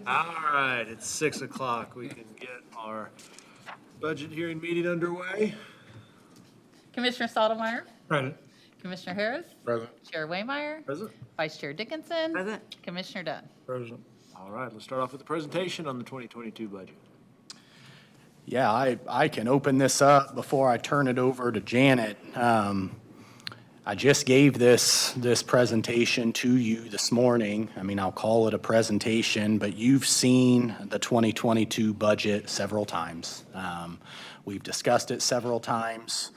All right, it's 6 o'clock. We can get our budget hearing meeting underway. Commissioner Stottlemyre, Present. Commissioner Harris, Present. Chair Waymeyer, Present. Vice Chair Dickinson, Present. Commissioner Dunn. Present. All right, let's start off with the presentation on the 2022 budget. Yeah, I can open this up before I turn it over to Janet. I just gave this presentation to you this morning. I mean, I'll call it a presentation, but you've seen the 2022 budget several times. We've discussed it several times.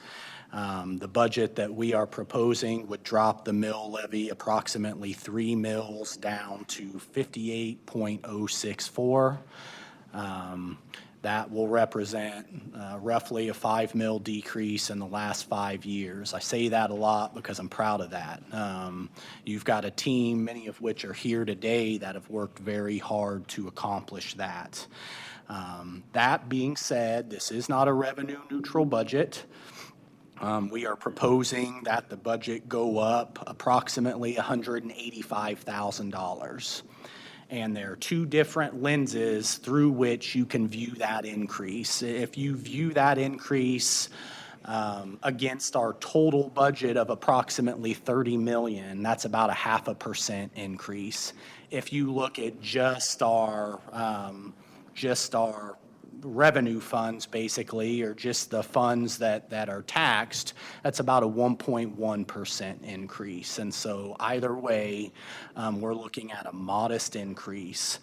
The budget that we are proposing would drop the mill levy approximately 3 mills down to 58.064. That will represent roughly a 5 mil decrease in the last 5 years. I say that a lot because I'm proud of that. You've got a team, many of which are here today, that have worked very hard to accomplish that. That being said, this is not a revenue neutral budget. We are proposing that the budget go up approximately $185,000. And there are two different lenses through which you can view that increase. If you view that increase against our total budget of approximately $30 million, that's about a 0.5% increase. If you look at just our revenue funds, basically, or just the funds that are taxed, that's about a 1.1% increase. And so either way, we're looking at a modest increase.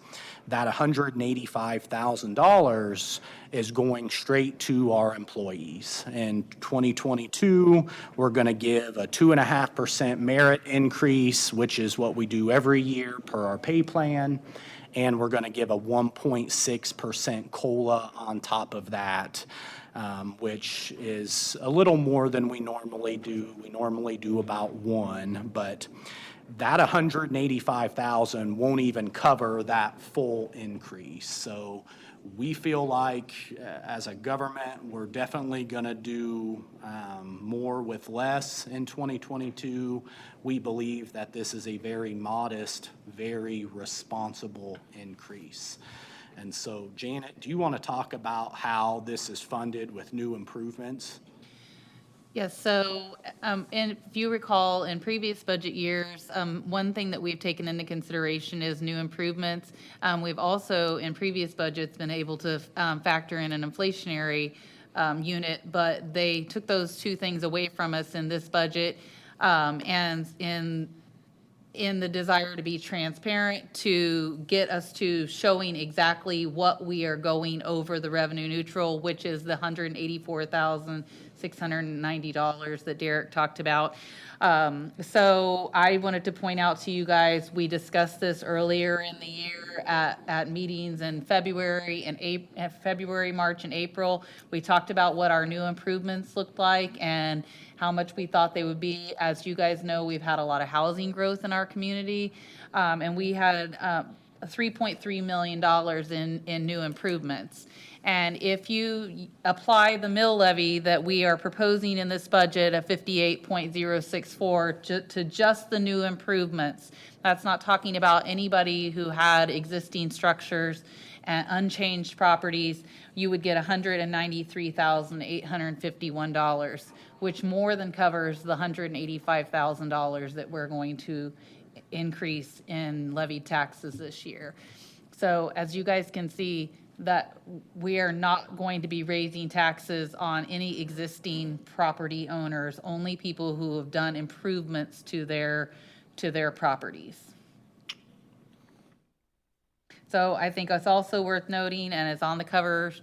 That $185,000 is going straight to our employees. In 2022, we're going to give a 2.5% merit increase, which is what we do every year per our pay plan. And we're going to give a 1.6% COLA on top of that, which is a little more than we normally do. We normally do about 1, but that 185,000 won't even cover that full increase. So we feel like as a government, we're definitely going to do more with less in 2022. We believe that this is a very modest, very responsible increase. And so, Janet, do you want to talk about how this is funded with new improvements? Yes, so if you recall, in previous budget years, one thing that we've taken into consideration is new improvements. We've also, in previous budgets, been able to factor in an inflationary unit, but they took those two things away from us in this budget. And in the desire to be transparent, to get us to showing exactly what we are going over the revenue neutral, which is the $184,690 that Derek talked about. So I wanted to point out to you guys, we discussed this earlier in the year at meetings in February, March, and April. We talked about what our new improvements looked like and how much we thought they would be. As you guys know, we've had a lot of housing growth in our community, and we had $3.3 million in new improvements. And if you apply the mill levy that we are proposing in this budget of 58.064 to just the new improvements, that's not talking about anybody who had existing structures and unchanged properties, you would get $193,851, which more than covers the $185,000 that we're going to increase in levied taxes this year. So as you guys can see, that we are not going to be raising taxes on any existing property owners, only people who have done improvements to their properties. So I think it's also worth noting, and it's on the cover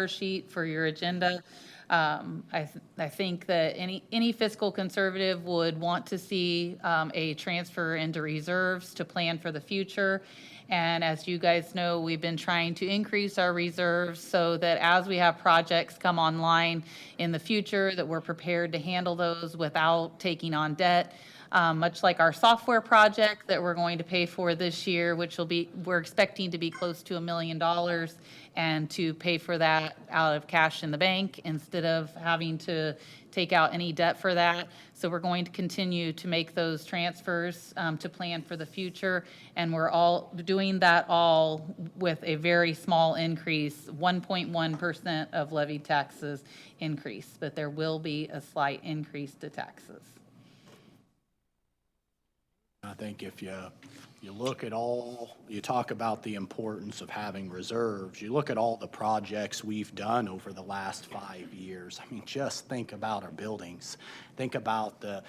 sheet for your agenda. I think that any fiscal conservative would want to see a transfer into reserves to plan for the future. And as you guys know, we've been trying to increase our reserves so that as we have projects come online in the future, that we're prepared to handle those without taking on debt. much like our software project that we're going to pay for this year, which we're expecting to be close to $1 million, and to pay for that out of cash in the bank instead of having to take out any debt for that. So we're going to continue to make those transfers to plan for the future, and we're all doing that all with a very small increase, 1.1% of levied taxes increase, but there will be a slight increase to taxes. I think if you look at you talk about the importance of having reserves, you look at all the projects we've done over the last 5 years. I mean, just think about our buildings. Think about the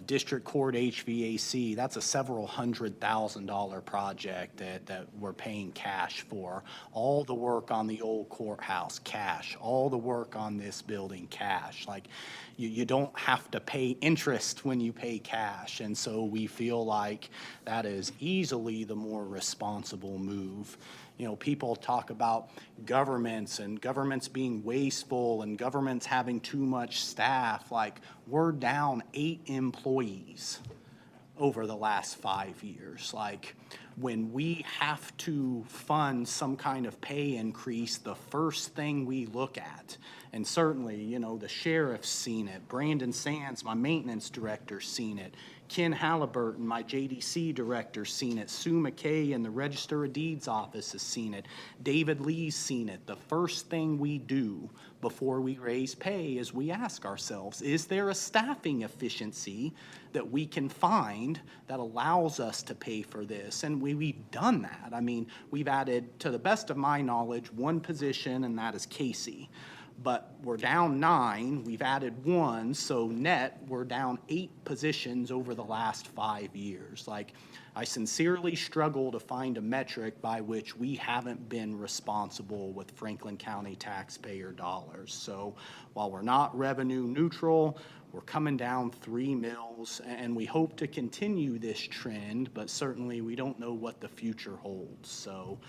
district court HVAC. That's a several $100,000 project that we're paying cash for. All the work on the old courthouse, cash. All the work on this building, cash. Like, you don't have to pay interest when you pay cash. And so we feel like that is easily the more responsible move. People talk about governments and governments being wasteful and governments having too much staff. Like, we're down 8 employees over the last 5 years. Like, when we have to fund some kind of pay increase, the first thing we look at, and certainly, the sheriff's seen it, Brandon Sands, my maintenance director's seen it, Ken Halliburton, my JDC director's seen it, Sue McKay in the Register of Deeds office has seen it, David Lee's seen it. The first thing we do before we raise pay is we ask ourselves, is there a staffing efficiency that we can find that allows us to pay for this? And we've done that. I mean, we've added, to the best of my knowledge, 1 position, and that is Casey. But we're down 9, we've added 1, so net, we're down 8 positions over the last 5 years. Like, I sincerely struggle to find a metric by which we haven't been responsible with Franklin County taxpayer dollars. So while we're not revenue neutral, we're coming down 3 mills, and we hope to continue this trend, but certainly we don't know what the future holds. So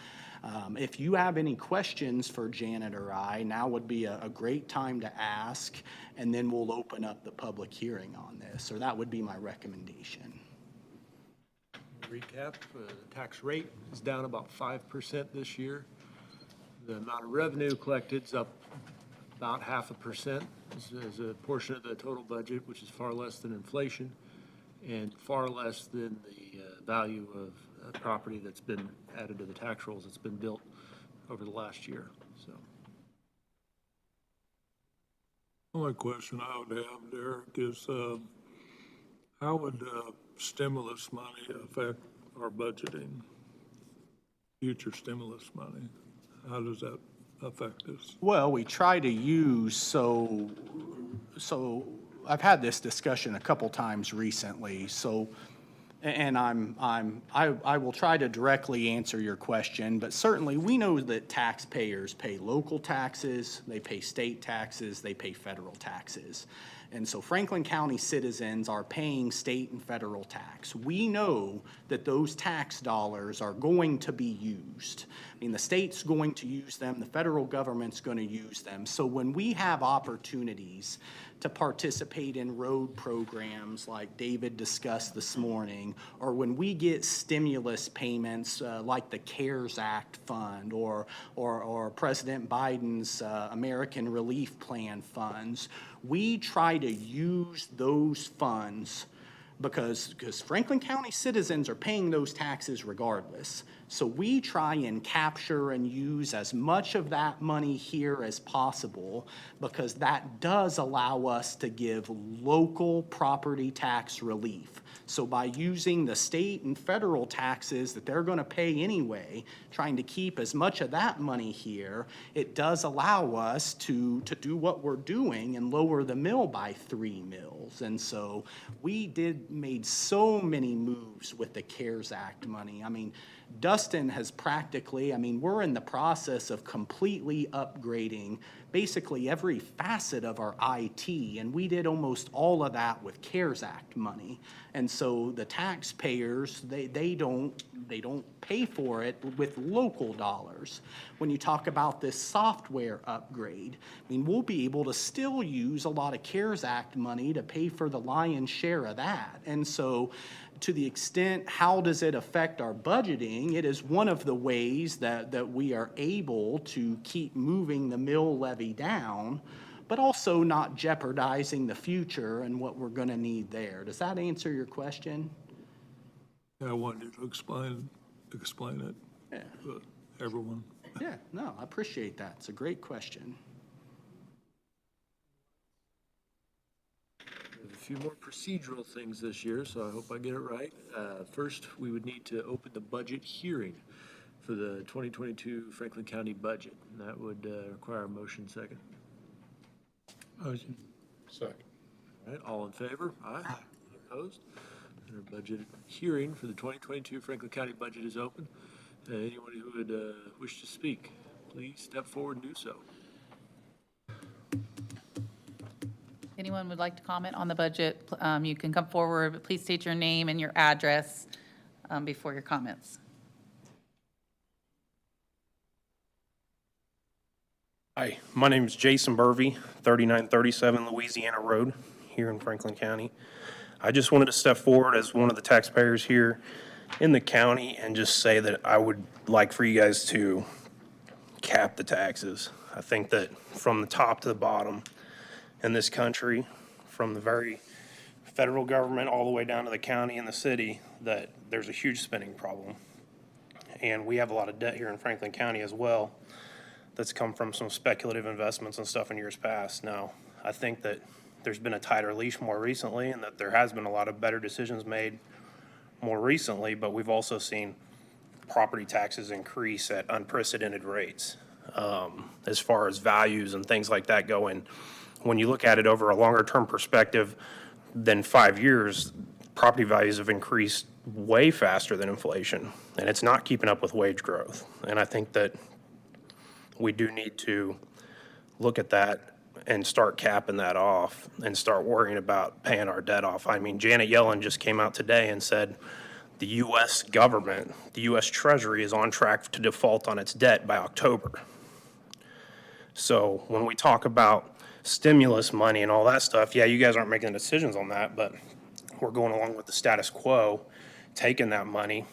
if you have any questions for Janet or I, now would be a great time to ask, and then we'll open up the public hearing on this, or that would be my recommendation. Recap, the tax rate is down about 5% this year. The amount of revenue collected is up about 0.5% as a portion of the total budget, which is far less than inflation and far less than the value of property that's been added to the tax rolls that's been built over the last year. So, only question I would have, Derek, is how would stimulus money affect our budgeting? Future stimulus money, how does that affect us? Well, we try to use, so I've had this discussion a couple times recently, and I will try to directly answer your question, but certainly we know that taxpayers pay local taxes, they pay state taxes, they pay federal taxes. And so Franklin County citizens are paying state and federal tax. We know that those tax dollars are going to be used. I mean, the state's going to use them, the federal government's going to use them. So when we have opportunities to participate in road programs like David discussed this morning, or when we get stimulus payments like the CARES Act fund or President Biden's American Relief Plan funds, we try to use those funds because Franklin County citizens are paying those taxes regardless. So we try and capture and use as much of that money here as possible because that does allow us to give local property tax relief. So by using the state and federal taxes that they're going to pay anyway, trying to keep as much of that money here, it does allow us to do what we're doing and lower the mill by 3 mills. And so we made so many moves with the CARES Act money. I mean, Dustin has practically, we're in the process of completely upgrading basically every facet of our IT, and we did almost all of that with CARES Act money. And so the taxpayers, they don't pay for it with local dollars. When you talk about this software upgrade, I mean, we'll be able to still use a lot of CARES Act money to pay for the lion's share of that. And so to the extent, how does it affect our budgeting? It is one of the ways that we are able to keep moving the mill levy down, but also not jeopardizing the future and what we're going to need there. Does that answer your question? I wanted you to explain it to everyone. Yeah, no, I appreciate that. It's a great question. We have a few more procedural things this year, so I hope I get it right. First, we would need to open the budget hearing for the 2022 Franklin County budget. And that would require a motion second. Motion. Second. All right, all in favor? Aye. Opposed? And our budget hearing for the 2022 Franklin County budget is open. Anyone who would wish to speak, please step forward and do so. Anyone would like to comment on the budget, you can come forward, but please state your name and your address before your comments. Hi, my name is Jason Burvey, 3937 Louisiana Road here in Franklin County. I just wanted to step forward as one of the taxpayers here in the county and just say that I would like for you guys to cap the taxes. I think that from the top to the bottom in this country, from the very federal government all the way down to the county and the city, that there's a huge spending problem. And we have a lot of debt here in Franklin County as well that's come from some speculative investments and stuff in years past. Now, I think that there's been a tighter leash more recently and that there has been a lot of better decisions made more recently, but we've also seen property taxes increase at unprecedented rates as far as values and things like that go. And when you look at it over a longer term perspective than 5 years, property values have increased way faster than inflation, and it's not keeping up with wage growth. And I think that we do need to look at that and start capping that off and start worrying about paying our debt off. I mean, Janet Yellen just came out today and said the U.S. government, the U.S. Treasury is on track to default on its debt by October. So when we talk about stimulus money and all that stuff, yeah, you guys aren't making decisions on that, but we're going along with the status quo, taking that money.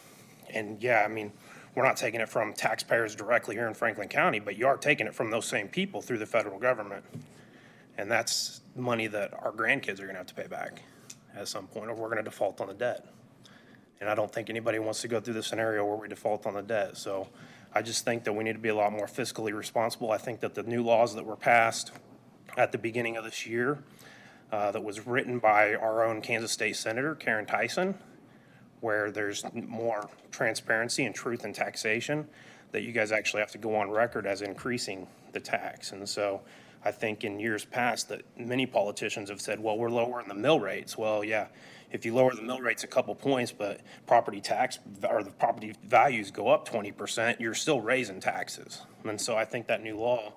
And yeah, I mean, we're not taking it from taxpayers directly here in Franklin County, but you are taking it from those same people through the federal government. And that's money that our grandkids are gonna have to pay back at some point, or we're gonna default on the debt. And I don't think anybody wants to go through the scenario where we default on the debt. So I just think that we need to be a lot more fiscally responsible. I think that the new laws that were passed at the beginning of this year, that was written by our own Kansas State Senator, Karen Tyson, where there's more transparency and truth in taxation, that you guys actually have to go on record as increasing the tax. And so I think in years past that many politicians have said, well, we're lowering the mill rates. Well, yeah, if you lower the mill rates a couple points, but property tax or the property values go up 20%, you're still raising taxes. And so I think that new law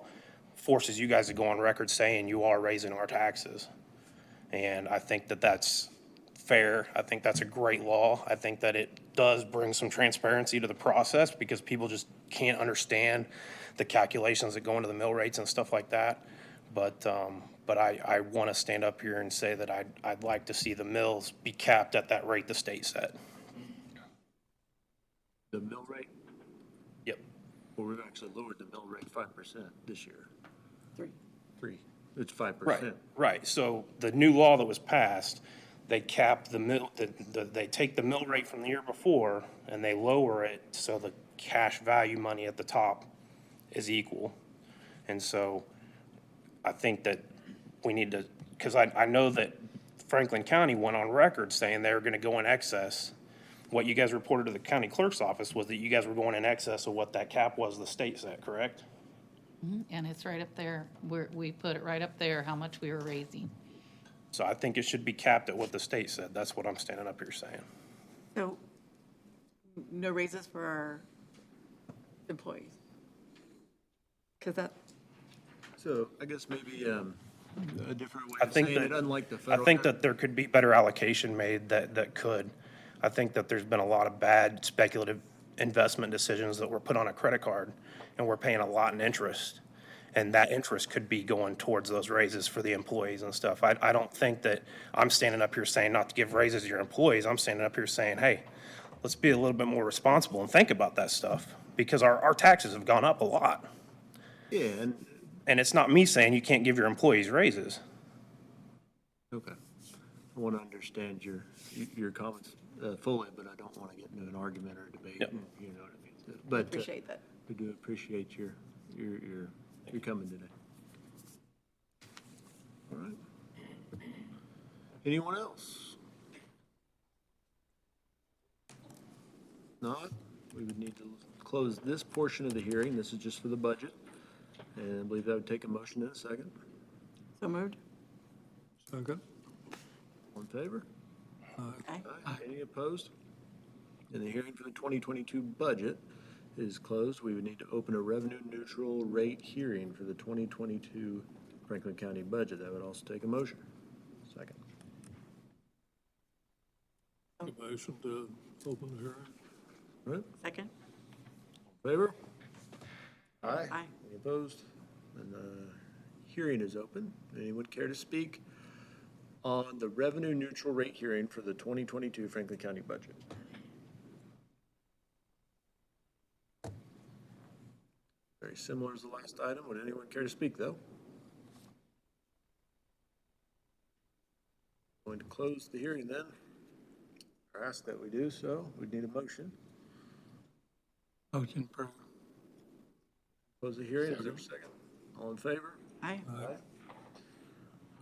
forces you guys to go on record saying you are raising our taxes. And I think that that's fair. I think that's a great law. I think that it does bring some transparency to the process because people just can't understand the calculations that go into the mill rates and stuff like that. But I want to stand up here and say that I'd like to see the mills be capped at that rate the state set. The mill rate? Yep. Well, we've actually lowered the mill rate 5% this year. 3. It's 5%. Right. So the new law that was passed, they cap the mill, they take the mill rate from the year before and they lower it so the cash value money at the top is equal. And so I think that we need to, because I know that Franklin County went on record saying they were going to go in excess. What you guys reported to the county clerk's office was that you guys were going in excess of what that cap was the state set, correct? And it's right up there, we put it right up there, how much we were raising. So I think it should be capped at what the state said. That's what I'm standing up here saying. So, no raises for our employees? Because that, So I guess maybe a different way I of think saying that, it, unlike the I federal. think that there could be better allocation made that could. I think that there's been a lot of bad speculative investment decisions that were put on a credit card, and we're paying a lot in interest. And that interest could be going towards those raises for the employees and stuff. I don't think that I'm standing up here saying not to give raises to your employees. I'm standing up here saying, hey, let's be a little bit more responsible and think about that stuff, because our taxes have gone up a lot. Yeah, and, And it's not me saying you can't give your employees raises. okay. I want to understand your comments fully, but I don't want to get into an argument or debate, Yep. you know what I mean? But Appreciate that. we do appreciate your coming today. All right. Anyone else? Not, we would need to close this portion of the hearing. This is just for the budget. And I believe that would take a motion in a second. So moved? Second? All in favor? Aye. Any opposed? And the hearing for the 2022 budget is closed. We would need to open a revenue-neutral rate hearing for the 2022 Franklin County budget. That would also take a motion. Second. The motion to open the hearing? All right, Second? favor? Aye. Aye. Any opposed? And the hearing is open. Anyone care to speak on the revenue-neutral rate hearing for the 2022 Franklin County budget? Very similar as the last item. Would anyone care to speak, though? Going to close the hearing then. Or ask that we do so. We'd need a motion. Motion approved. Close the hearing. Is there a second? All in favor? Aye.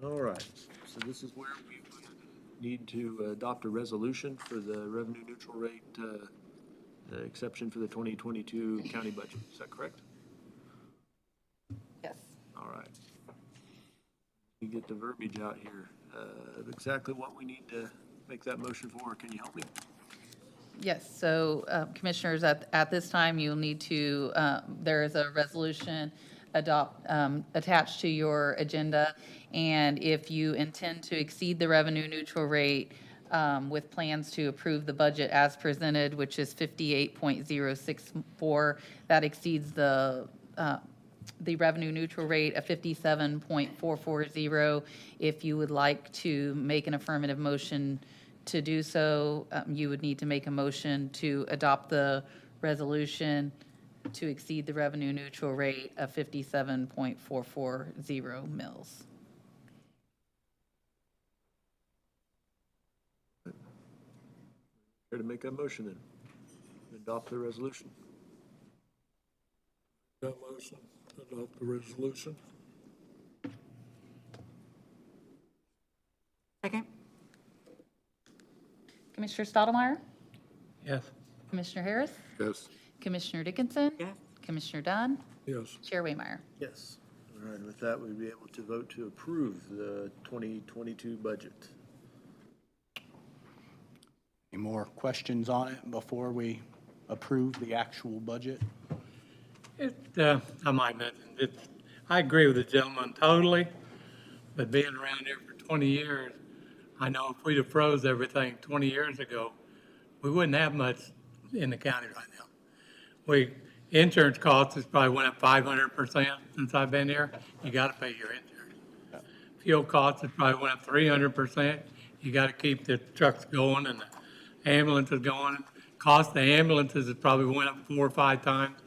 All right. So this is where we would need to adopt a resolution for the revenue neutral rate exception for the 2022 county budget. Is that correct? Yes. All right. You get the verbiage out here. Exactly what we need to make that motion for. Can you help me? Yes, so Commissioners, at this time, you'll need to, there is a resolution attached to your agenda, and if you intend to exceed the revenue neutral rate with plans to approve the budget as presented, which is 58.064, that exceeds the revenue neutral rate of 57.440. If you would like to make an affirmative motion to do so, you would need to make a motion to adopt the resolution to exceed the revenue neutral rate of 57.440 mils. Care to make that motion then? Adopt the resolution. That motion, adopt the resolution? Second? Commissioner Stottlemyre? Yes. Commissioner Harris? Yes. Commissioner Dickinson? Yes. Commissioner Dunn? Yes. Chair Waymeyer? Yes. All right, with that, we'd be able to vote to approve the 2022 budget. Any more questions on it before we approve the actual budget? I might mention, I agree with the gentleman totally, but being around here for 20 years, I know if we'd have froze everything 20 years ago, we wouldn't have much in the county right now. Insurance costs has probably went up 500% since I've been here. You got to pay your insurance. Fuel costs has probably went up 300%. You got to keep the trucks going and the ambulances going. Cost of the ambulances has probably went up 4 or 5 times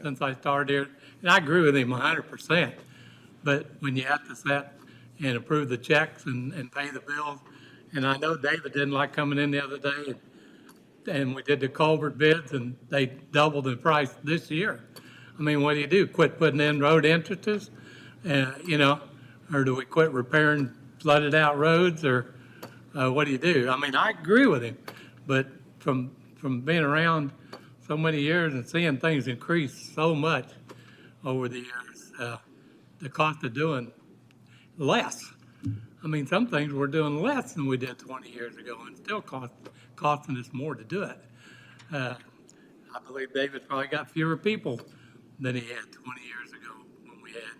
since I started here. And I agree with him 100%. But when you have to sit and approve the checks and pay the bills, and I know David didn't like coming in the other day, and we did the culvert bids, and they doubled the price this year. I mean, what do you do? Quit putting in road entrances? Or do we quit repairing flooded out roads, or what do you do? I mean, I agree with him, but from being around so many years and seeing things increase so much over the years, the cost of doing less. I mean, some things we're doing less than we did 20 years ago, and still costing us more to do it. I believe David probably got fewer people than he had 20 years ago when we had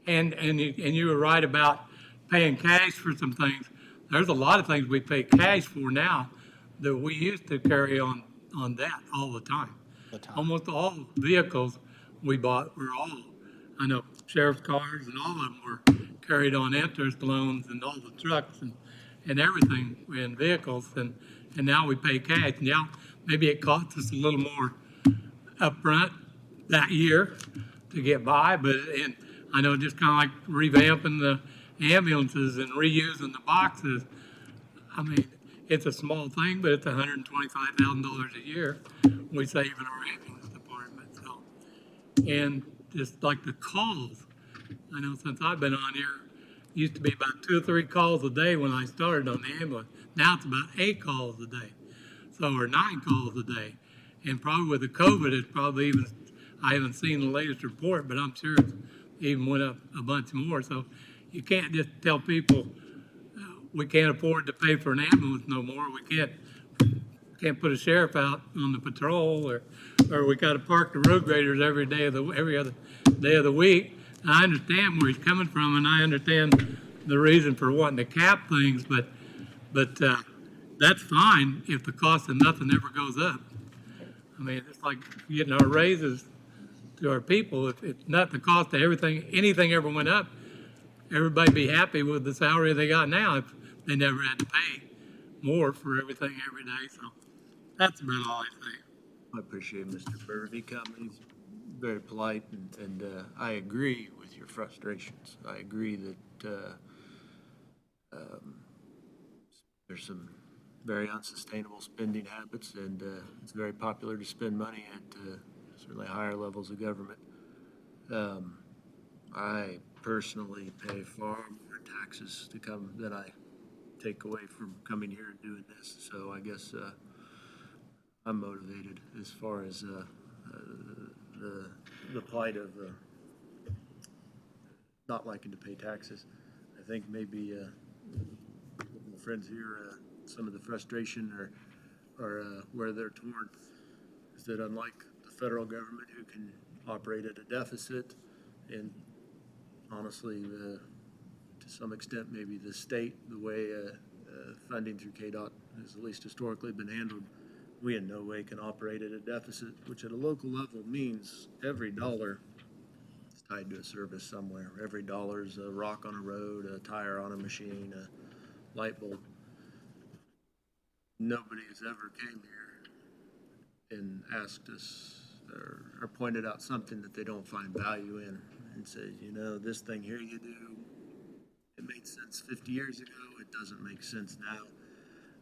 And you were right about paying cash for some things. There's a lot of things we pay cash for now that we used to carry on that all the time. Almost all vehicles we bought were all, I know sheriff's cars and all of them were carried on interest loans, and all the trucks and everything in vehicles, and now we pay cash. Now, maybe it costs us a little more upfront that year to get by, but, and I know just kind of like revamping the ambulances and reusing the boxes. I mean, it's a small thing, but it's $125,000 a year we save in our ambulance department, so. And just like the calls, I know since I've been on here, used to be about 2 or 3 calls a day when I started on the ambulance. Now it's about 8 calls a day, so, or 9 calls a day. And probably with the COVID, it's probably even, I haven't seen the latest report, but I'm sure it's even went up a bunch more. So you can't just tell people, we can't afford to pay for an ambulance no more. We can't put a sheriff out on the patrol, or we got to park the road graders every other day of the week. And I understand where he's coming from, and I understand the reason for wanting to cap things, but that's fine if the cost of nothing ever goes up. I mean, it's like getting our raises to our people. If not the cost of anything ever went up, everybody'd be happy with the salary they got now if they never had to pay more for everything every day. So that's about all I think. I appreciate Mr. Burvey coming. He's very polite, and I agree with your frustrations. I agree that there's some very unsustainable spending habits, and it's very popular to spend money at certainly higher levels of government. I personally pay far more taxes than I take away from coming here and doing this, so I guess I'm motivated as far as the plight of not liking to pay taxes. I think maybe my friends here, some of the frustration or where they're torn is that unlike the federal government, who can operate at a deficit, and honestly, to some extent, maybe the state, the way funding through KDOT has at least historically been handled, we in no way can operate at a deficit, which at a local level means every dollar is tied to a service somewhere. Every dollar is a rock on a road, a tire on a machine, a light bulb. Nobody has ever came here and asked us or pointed out something that they don't find value in and said, you know, this thing here you do, it made sense 50 years ago, it doesn't make sense now.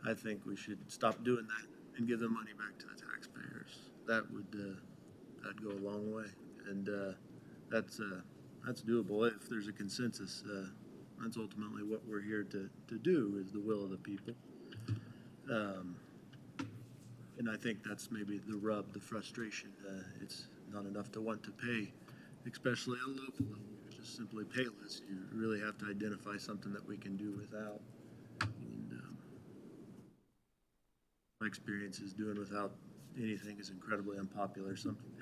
I think we should stop doing that and give the money back to the taxpayers. That'd go a long way, and that's doable if there's a consensus. That's ultimately what we're here to do, is the will of the people. And I think that's maybe the rub, the frustration. It's not enough to want to pay, especially on a local level. Just simply pay less. You really have to identify something that we can do without. And my experience is doing without anything is incredibly unpopular.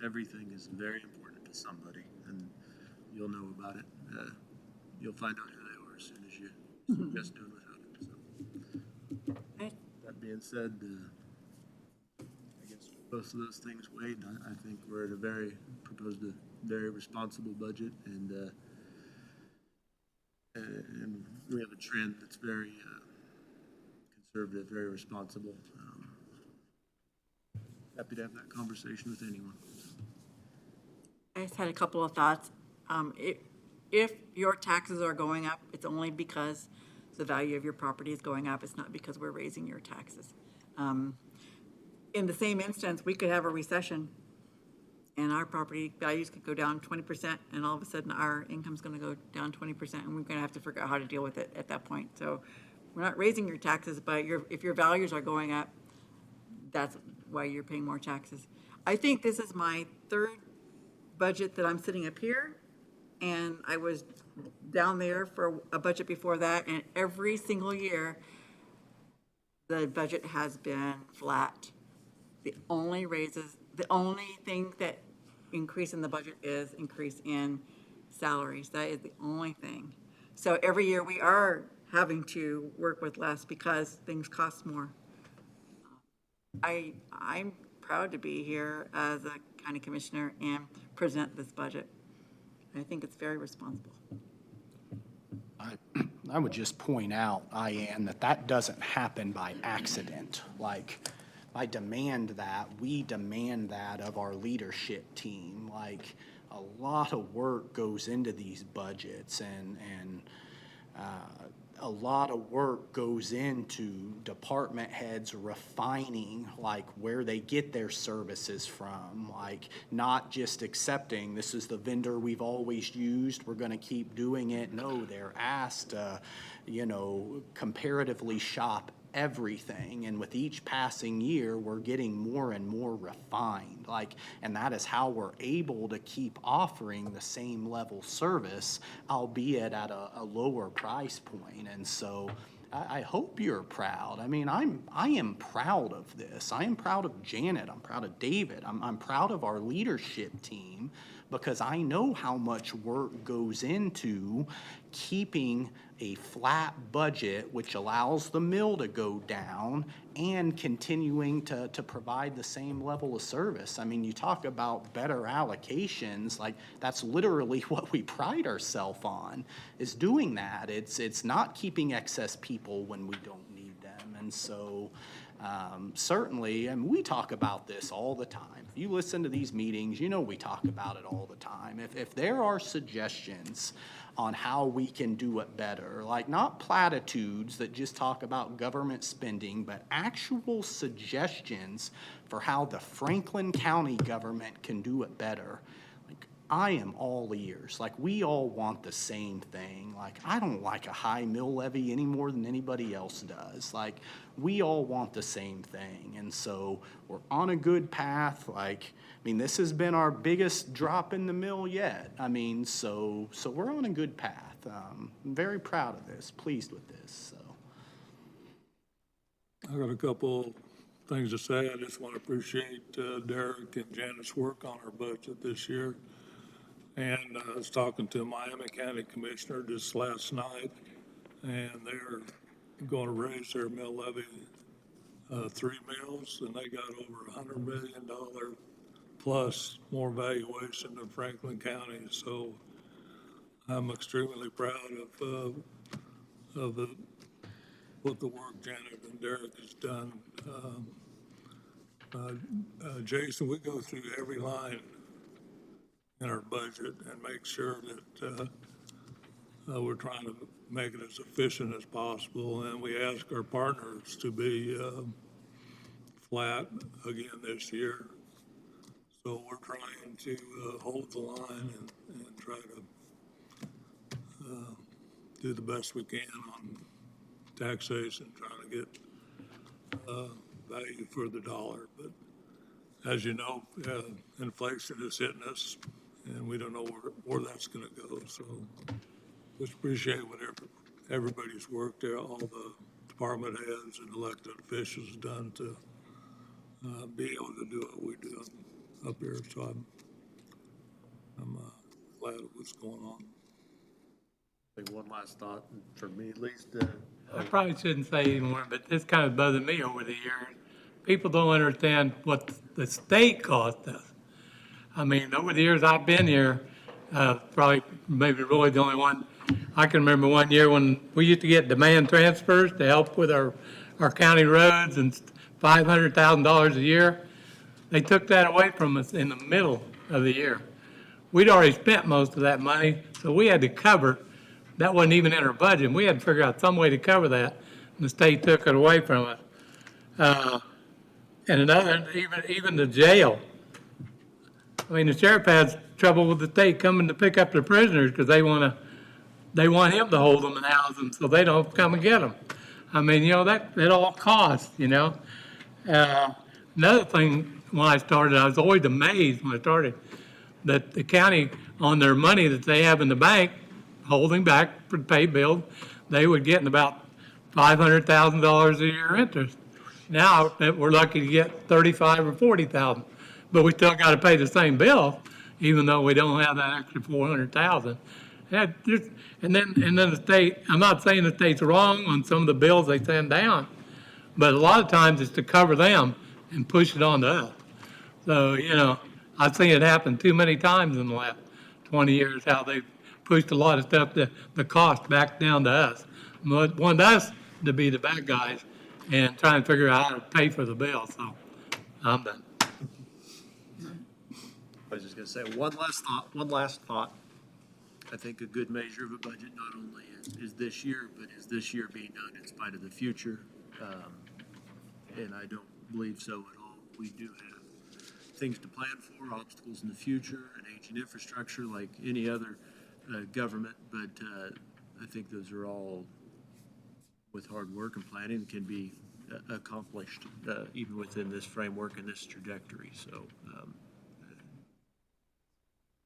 Everything is very important to somebody, and you'll know about it. You'll find out who they are as soon as you just doing without it. So, Okay. that being said, I guess both of those things weighed. I think we're at proposed a very responsible budget, and we have a trend that's very conservative, very responsible. Happy to have that conversation with anyone. I just had a couple of thoughts. If your taxes are going up, it's only because the value of your property is going up. It's not because we're raising your taxes. In the same instance, we could have a recession and our property values could go down 20%, and all of a sudden our income's going to go down 20%, and we're going to have to figure out how to deal with it at that point. So we're not raising your taxes, but if your values are going up, that's why you're paying more taxes. I think this is my third budget that I'm sitting up here, and I was down there for a budget before that, and every single year the budget has been flat. The only thing that increase in the budget is increase in salaries. That is the only thing. So every year we are having to work with less because things cost more. I'm proud to be here as a county commissioner and present this budget. I think it's very responsible. I would just point out, Ian, that doesn't happen by accident. Like, we demand that of our leadership team. Like, a lot of work goes into these budgets, and a lot of work goes into department heads refining, like, where they get their services from, like, not just accepting, this is the vendor we've always used, we're gonna keep doing it. No, they're asked to, comparatively shop everything, and with each passing year, we're getting more and more refined, like, and that is how we're able to keep offering the same level service, albeit at a lower price point. And so I hope you're proud. I mean, I am proud of this. I am proud of Janet. I'm proud of David. I'm proud of our leadership team, because I know how much work goes into keeping a flat budget, which allows the mill to go down, and continuing to provide the same level of service. I mean, you talk about better allocations, like, that's literally what we pride ourselves on, is doing that. It's not keeping excess people when we don't need them. And so certainly, and we talk about this all the time. If you listen to these meetings, we talk about it all the time. If there are suggestions on how we can do it better, like, not platitudes that just talk about government spending, but actual suggestions for how the Franklin County government can do it better, like, I am all ears. Like, we all want the same thing. Like, I don't like a high mill levy any more than anybody else does. Like, we all want the same thing. And so we're on a good path. Like, I mean, this has been our biggest drop in the mill yet. I mean, so we're on a good path. I'm very proud of this, pleased with this, so. I got a couple things to say. I just want to appreciate Derek and Janet's work on our budget this year. And I was talking to Miami County Commissioner just last night, and they're going to raise their mill levy 3 mills, and they got over $100 million plus more valuation than Franklin County. So I'm extremely proud of what the work Janet and Derek has done. Jason, we go through every line in our budget and make sure that we're trying to make it as efficient as possible, and we ask our partners to be flat again this year. So we're trying to hold the line and try to do the best we can on taxation, trying to get value for the dollar. But as you know, inflation is hitting us, and we don't know where that's going to go. So just appreciate whatever everybody's work there, all the department heads and elected officials done to be able to do what we do up here. So I'm glad of what's going on. I think one last thought, for me at least, I probably shouldn't say anymore, but this kind of bothered me over the years. People don't understand what the state cost us. I mean, over the years I've been here, probably maybe really the only one, I can remember one year when we used to get demand transfers to help with our county roads, and $500,000 a year. They took that away from us in the middle of the year. We'd already spent most of that money, so we had to cover. That wasn't even in our budget. We had to figure out some way to cover that, and the state took it away from us. And another, even the jail. I mean, the sheriff has trouble with the state coming to pick up the prisoners because they want him to hold them and house them so they don't come and get them. I mean, that it all costs, Another thing, when I started, I was always amazed when I started that the county, on their money that they have in the bank, holding back for pay bills, they would get about $500,000 a year interest. Now we're lucky to get $35,000 or $40,000, but we still got to pay the same bill. even though we don't have that extra 400,000. And then the state, I'm not saying the state's wrong on some of the bills they send down, but a lot of times it's to cover them and push it on to us. So, I've seen it happen too many times in the last 20 years, how they've pushed a lot of stuff, the cost back down to us. Want us to be the bad guys and try and figure out how to pay for the bill, so I'm done. I was just gonna say, one last thought. I think a good measure of a budget not only is this year, but is this year being done in spite of the future? And I don't believe so at all. We do have things to plan for, obstacles in the future, and aging infrastructure like any other government, but I think those are all, with hard work and planning, can be accomplished even within this framework and this trajectory. So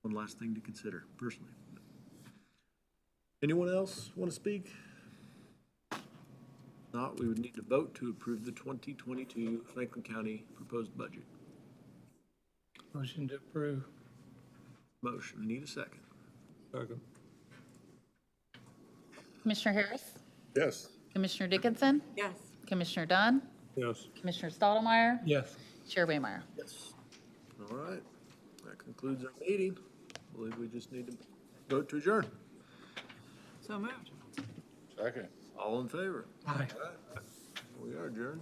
one last thing to consider, personally. Anyone else want to speak? Not, we would need to vote to approve the 2022 Franklin County proposed budget. Motion to approve. Motion, need a second. Second. Commissioner Harris, Yes. Commissioner Dickinson, Yes. Commissioner Dunn, Yes. Commissioner Stottlemyre, Yes. Chair Waymeyer. Yes. All right, that concludes our meeting. I believe we just need to vote to adjourn. So moved. Second. All in favor? Aye. We are adjourned.